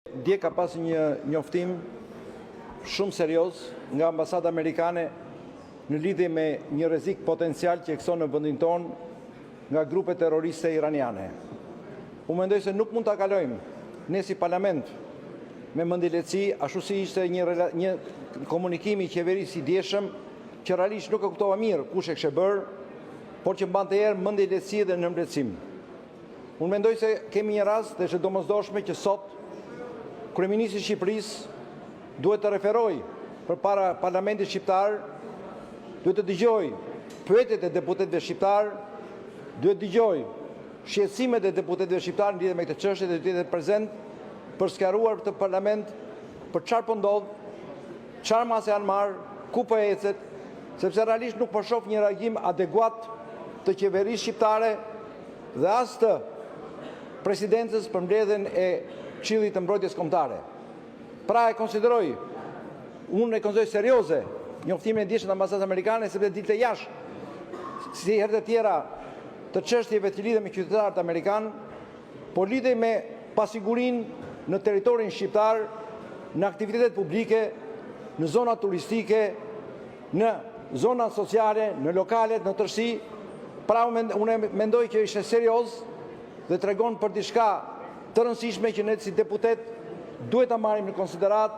Dje ka pas një njoftim shumë serioz nga ambasada amerikane në lidhje me një rrezik potencial që ekson në vendin tonë nga grupe terroriste iraniane. Unë mendoj se nuk mund ta kalojmë ne si parlament me mendjeleci, ashtu si ishte një komunikim i qeverisë i dieshëm që realisht nuk e kuptova mirë kush e kishte bërë, por që mbante erë mendjeleci dhe nënvlerësim. Unë mendoj se kemi një rast dhe është e domosdoshme që sot Kryeministri i Shqipërisë duhet të referoj përpara Parlamentit shqiptar, duhet të dëgjoj pyetjet e deputetëve shqiptar, duhet të dëgjoj shqetësimet e deputetëve shqiptar në lidhje me këtë çështje dhe duhet të jetë prezent për sqaruar këtë parlament për çfarë po ndodh, çfarë mase janë marrë, ku po ecet, sepse realisht nuk po shoh një reagim adekuat të qeverisë shqiptare dhe as të presidencës për mbledhjen e Këshillit të Mbrojtjes Kombëtare. Pra unë e konsideroj serioze njoftimin e dieshëm të ambasadës amerikane sepse dilte jashtë si herët e tjera të çështjeve të lidhur me qytetarët amerikanë, por lidhej me pasigurinë në territorin shqiptar, në aktivitetet publike, në zona turistike, në zona sociale, në lokalet, në tërësi. Pra unë mendoj që ishte serioz dhe tregon për diçka të rëndësishme që ne si deputet duhet ta marrim në konsiderat,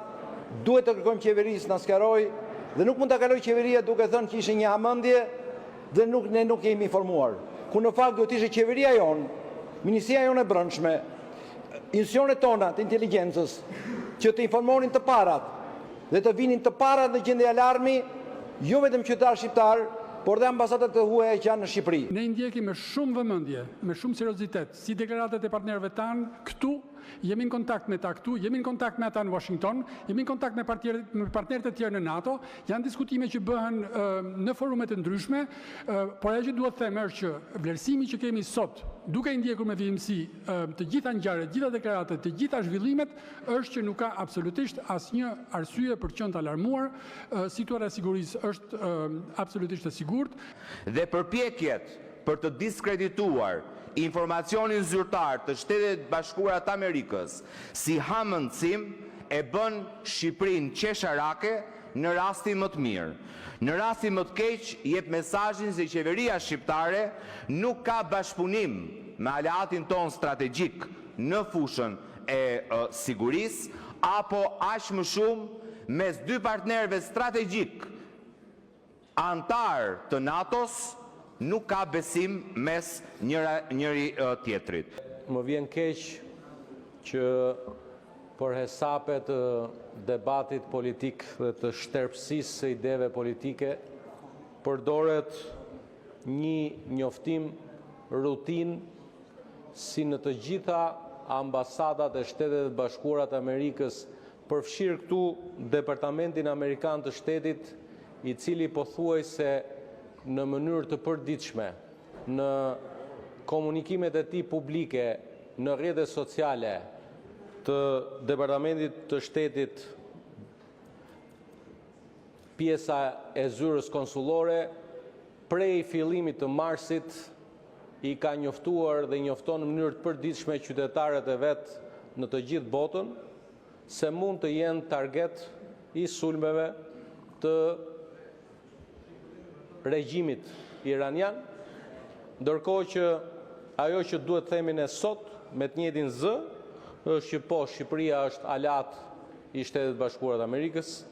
duhet të kërkojmë qeverisë na sqaroj dhe nuk mund ta kaloj qeveria duke thënë që ishte një hamendje dhe ne nuk jemi informuar. Ku në fakt duhet ishte qeveria jonë, Ministria jonë e Brendshme, institucionet tona të inteligjencës që të informonin të parat dhe të vinin të parat në gjendje alarmi, jo vetëm qytetarë shqiptar, por dhe ambasadat të huaja që janë në Shqipëri. Ne ndjekim me shumë vëmendje, me shumë seriozitet, si deklaratat e partnerëve tanë këtu, jemi në kontakt me ta këtu, jemi në kontakt me ata në Washington, jemi në kontakt me partnerët e tjerë në NATO, janë diskutime që bëhen në forumet të ndryshme, por ajo që duhet të them është që vlerësimi që kemi sot, duke i ndjekur me vijimësi të gjitha ngjarjet, të gjitha deklaratat, të gjitha zhvillimet, është që nuk ka absolutisht asnjë arsye për të qenë të alarmuar, situata e sigurisë është absolutisht e sigurt. Dhe përpjekjet për të diskredituar informacionin zyrtar të Shtetet Bashkuara të Amerikës si hamendësim e bën Shqipërinë qesharake në rastin më të mirë. Në rastin më të keq jep mesazhin se qeveria shqiptare nuk ka bashkëpunim me aleatin ton strategjik në fushën e sigurisë apo aq më shumë mes dy partnerëve strategjik antar të NATO-s nuk ka besim mes njëri tjetrit. Më vjen keq që për hesape të debatit politik dhe të shtërpësisë së ideve politike përdoret një njoftim rutin si në të gjitha ambasadat e Shtetet Bashkuara të Amerikës, përfshirë këtu Departamentin Amerikan të Shtetit, i cili pothuajse në mënyrë të përditshme, në komunikimet e tij publike, në rrjetet sociale të Departamentit të Shtetit, pjesa e zyrës konsullore, prej fillimit të marsit, i ka njoftuar dhe njofton në mënyrë të përditshme qytetarët e vet në të gjithë botën se mund të jenë target i sulmeve të regjimit iranian, ndërkohë që ajo që duhet themin e sot me të njëjtin zë është që po Shqipëria është aleat i Shtetet Bashkuara të Amerikës,